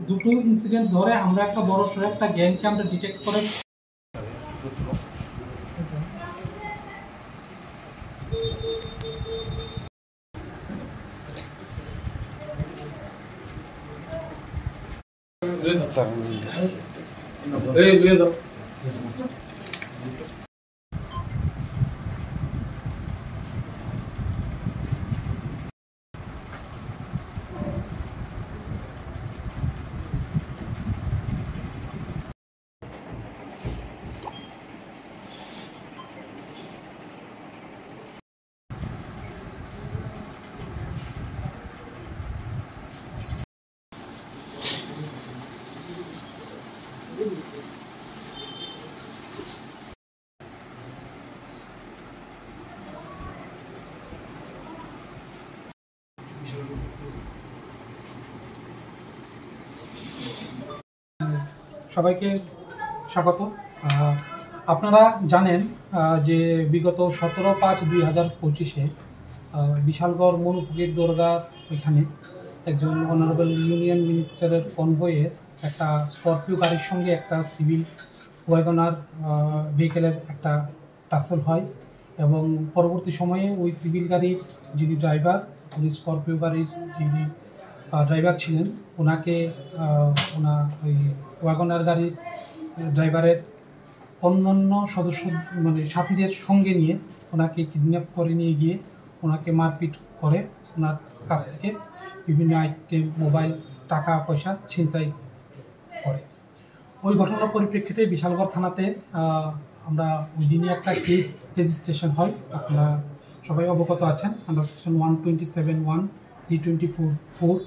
দুটো ইনসিডেন্ট ধরে আমরা একটা বড় সড়ো একটা গ্যাংকে আমরা ডিটেক্ট করে সবাইকে স্বাগত। আপনারা জানেন যে বিগত 17/5/2025 বিশালগড় মনুফকির দরগার ওইখানে একজন অনারেবল ইউনিয়ন মিনিস্টারের কনভয়ে একটা স্করপিও গাড়ির সঙ্গে একটা সিভিল ওয়াগনার ভেহিকেলের একটা টাসল হয় এবং পরবর্তী সময়ে ওই সিভিল গাড়ির যিনি ড্রাইভার, উনি স্করপিও গাড়ির যিনি ড্রাইভার ছিলেন, ওনাকে ওই ওয়াগনার গাড়ির ড্রাইভারের অন্যান্য সদস্য মানে সাথীদের সঙ্গে নিয়ে ওনাকে কিডন্যাপ করে নিয়ে গিয়ে ওনাকে মারপিট করে ওনার কাছ থেকে বিভিন্ন আইটেম, মোবাইল, টাকা পয়সা ছিনতাই করে। ওই ঘটনার পরিপ্রেক্ষিতে বিশালগড় থানাতে আমরা ওই দিনই একটা কেস রেজিস্ট্রেশন হয়। আপনারা সবাই অবগত আছেন। আন্ডার সেকশন 127(1), 324(4),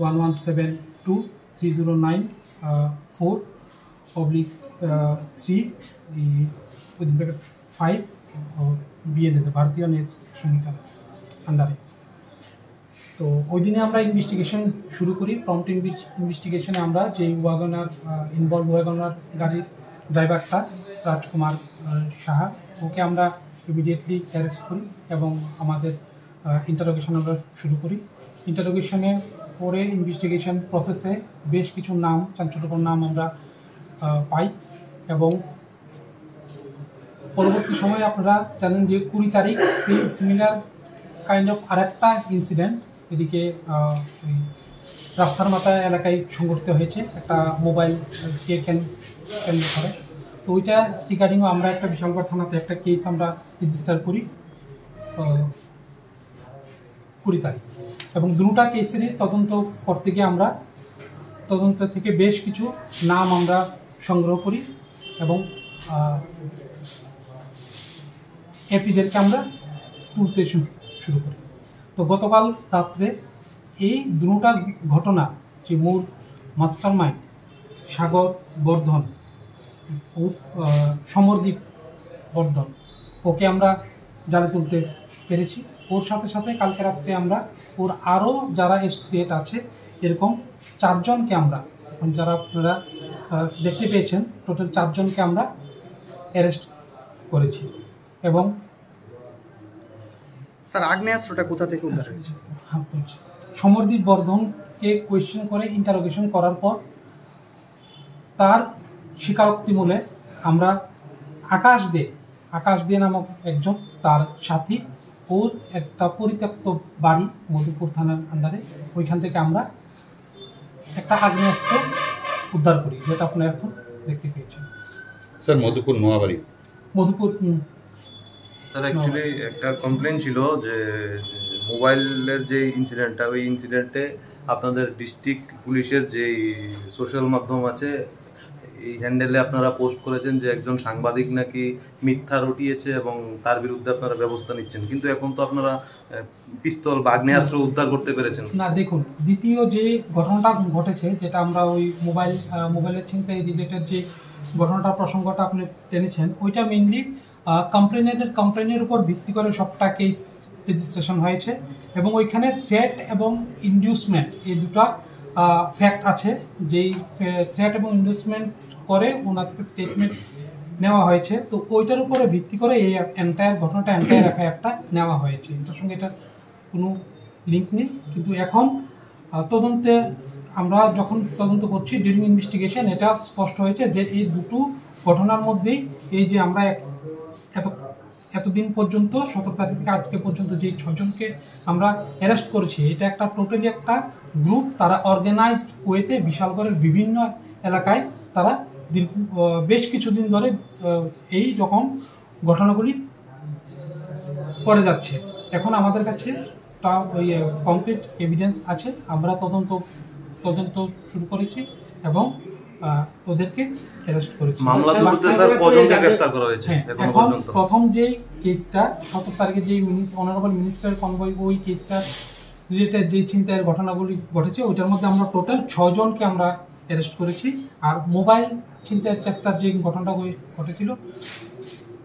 1172, 309(4)/3 BNS ভারতীয় নেজ সংহিতার আন্ডারে। তো ওই দিনে আমরা ইনভেস্টিগেশন শুরু করি। প্রম্পট ইনভেস্টিগেশনে আমরা যে ওয়াগনার ইনভলভ ওয়াগনার গাড়ির ড্রাইভারটা রাজকুমার সাহা, ওকে আমরা ইমিডিয়েটলি অ্যারেস্ট করি এবং আমাদের ইন্টারোগেশন আমরা শুরু করি। ইন্টারোগেশনে পরে ইনভেস্টিগেশন প্রসেসে বেশ কিছু নাম, চাঞ্চল্যকর নাম আমরা পাই এবং পরবর্তী সময়ে আপনারা জানেন যে 20 তারিখ সিমিলার কাইন্ড অফ আরেকটা ইনসিডেন্ট এদিকে ওই রাস্তার মাথা এলাকায় সংঘটিত হয়েছে, একটা মোবাইল কে কেন্দ্র করে। তো ওইটা রিগার্ডিংও আমরা একটা বিশালগড় থানাতে একটা কেস আমরা রেজিস্টার করি 20 তারিখ এবং দুটা কেসেরই তদন্ত করতে গিয়ে আমরা তদন্ত থেকে বেশ কিছু নাম আমরা সংগ্রহ করি এবং এপিদেরকে আমরা তুলতে শুরু করি। তো গতকাল রাত্রে এই দুটা ঘটনা যে মূল মাস্টার মাইন্ড সাগর বর্ধন ও সমরদীপ বর্ধন, ওকে আমরা জালে তুলতে পেরেছি। ওর সাথে সাথে কালকে রাত্রে আমরা ওর আরও যারা অ্যাসোসিয়েট আছে এরকম 4 জনকে আমরা, যারা আপনারা দেখতে পেয়েছেন, টোটাল 4 জনকে আমরা অ্যারেস্ট করেছি। এবং স্যার আগ্নেয়াস্ত্রটা কোথা থেকে উদ্ধার হয়েছে? সমরদীপ বর্ধনকে কোয়েশ্চেন করে ইন্টারোগেশন করার পর তার স্বীকারোক্তি মূলে আমরা আকাশ দে নামক একজন তার সাথী, ওর একটা পরিত্যক্ত বাড়ি মধুপুর থানার আন্ডারে, ওইখান থেকে আমরা একটা আগ্নেয়াস্ত্র উদ্ধার করি, যেটা আপনারা এখন দেখতে পেয়েছেন। Sir Madhupur Noabari sir actually একটা কমপ্লেন ছিল যে মোবাইলের যে ইনসিডেন্টটা, ওই ইনসিডেন্টে আপনাদের ডিস্ট্রিক্ট পুলিশের যেই সোশ্যাল মাধ্যম আছে এই হ্যান্ডেলে আপনারা পোস্ট করেছেন যে একজন সাংবাদিক নাকি মিথ্যা রটিয়েছে এবং তার বিরুদ্ধে আপনারা ব্যবস্থা নিচ্ছেন, কিন্তু এখন তো আপনারা পিস্তল বা আগ্নেয়াস্ত্র উদ্ধার করতে পেরেছেন না। দেখুন, দ্বিতীয় যে ঘটনাটা ঘটেছে, যেটা আমরা ওই মোবাইলের ছিনতাই রিলেটেড যে ঘটনাটা প্রসঙ্গটা আপনি টেনেছেন, ওইটা মেনলি কমপ্লেনের উপর ভিত্তি করে সবটা কেস রেজিস্ট্রেশন হয়েছে এবং ওইখানে থ্রেট এবং ইনডিউসমেন্ট এই দুটো ফ্যাক্ট আছে। যেই থ্রেট এবং ইনডিউসমেন্ট করে ওনার থেকে স্টেটমেন্ট নেওয়া হয়েছে, তো ওইটার উপরে ভিত্তি করে এই এন্টায়ার ঘটনাটা এফআইআরটা নেওয়া হয়েছে। এটার সঙ্গে এটার কোনো লিঙ্ক নেই, কিন্তু এখন তদন্তে আমরা যখন তদন্ত করছি ডিউরিং ইনভেস্টিগেশন এটা স্পষ্ট হয়েছে যে এই দুটো ঘটনার মধ্যেই এই যে আমরা এতদিন পর্যন্ত 17 তারিখ থেকে আজকে পর্যন্ত যে 6 জনকে আমরা অ্যারেস্ট করেছি এটা একটা টোটালি একটা গ্রুপ, তারা অর্গানাইজড ওয়েতে বিশালগড়ের বিভিন্ন এলাকায় তারা বেশ কিছুদিন ধরে এই রকম ঘটনাগুলি করে যাচ্ছে। এখন আমাদের কাছে ওই কংক্রিট এভিডেন্স আছে, আমরা তদন্ত শুরু করেছি এবং ওদেরকে অ্যারেস্ট করেছি। মামলার বিরুদ্ধে স্যার কজনকে গ্রেফতার করা হয়েছে এখনো এখন পর্যন্ত? প্রথম যে কেসটা 17 তারিখে যে অনারেবল মিনিস্টার কনভয় ওই কেসটা রিলেটেড যে ছিনতাইয়ের ঘটনাগুলি ঘটেছে ওইটার মধ্যে আমরা টোটাল 6 জনকে আমরা অ্যারেস্ট করেছি। আর মোবাইল ছিনতাইয়ের চেষ্টার যে ঘটনাটা ঘটেছিল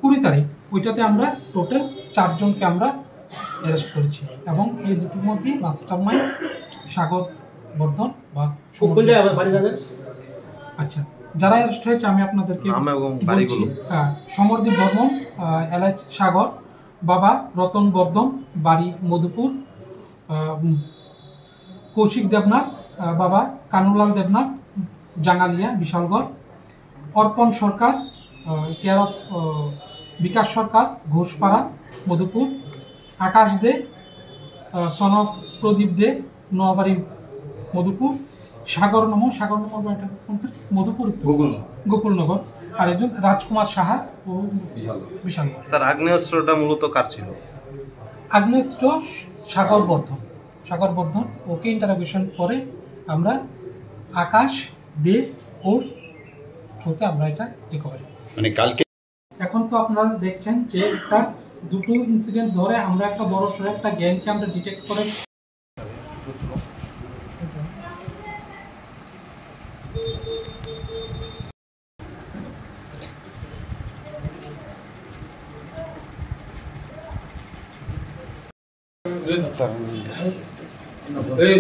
20 তারিখ ওইটাতে আমরা টোটাল 4 জনকে আমরা অ্যারেস্ট করেছি এবং এই দুটোর মধ্যেই মাস্টারমাইন্ড সাগর বর্ধন বা আচ্ছা যারা অ্যারেস্ট হয়েছে আমি আপনাদেরকে বলছি। সমরদীপ বর্মন এলএচ সাগর, বাবা রতন বর্ধন, বাড়ি মধুপুর, কৌশিক দেবনাথ, বাবা কানুলাল Debnath, Jangalia Bishalgarh, Arpan Sarkar care of Bikash Sarkar Ghoshpara Madhupur, Akash De son of Pradip De Noabari Madhupur, Sagar Namar Madhupur Gokulnagar, আর একজন রাজকুমার সাহা ও বিশালগড়। স্যার আগ্নেয়াস্ত্রটা মূলত কার ছিল? আগ্নেয়াস্ত্র সাগর বর্ধন ওকে ইন্টারোগেশন করে আমরা আকাশ দে ওর থ্রুতে আমরা এটা রিকভারি মানে কালকে এখন তো আপনারা দেখছেন যে একটা দুটো ইনসিডেন্ট ধরে আমরা একটা বড় সড়ো একটা গ্যাংকে আমরা ডিটেক্ট করে এই